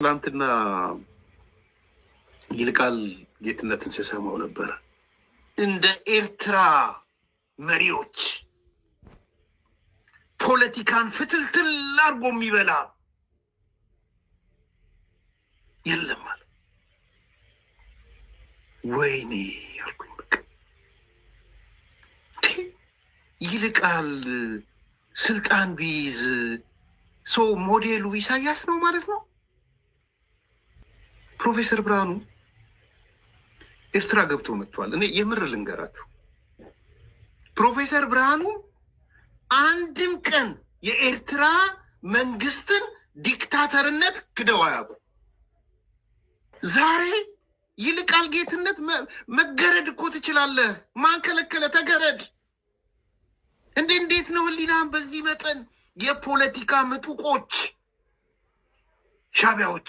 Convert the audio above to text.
ትናንትና ይልቃል ጌትነትን ሲሰማው ነበር። እንደ ኤርትራ መሪዎች ፖለቲካን ፍትልትል አድርጎ የሚበላ የለም አለ። ወይኔ ያልኩኝ በቃ ይልቃል ስልጣን ቢይዝ ሰው ሞዴሉ ኢሳያስ ነው ማለት ነው። ፕሮፌሰር ብርሃኑ ኤርትራ ገብቶ መጥቷል። እኔ የምር ልንገራችሁ፣ ፕሮፌሰር ብርሃኑ አንድም ቀን የኤርትራ መንግስትን ዲክታተርነት ክደው አያውቁ። ዛሬ ይልቃል ጌትነት መገረድ እኮ ትችላለህ። ማን ከለከለ? ተገረድ። እንዴት ነው ህሊናን በዚህ መጠን የፖለቲካ ምጡቆች ሻቢያዎች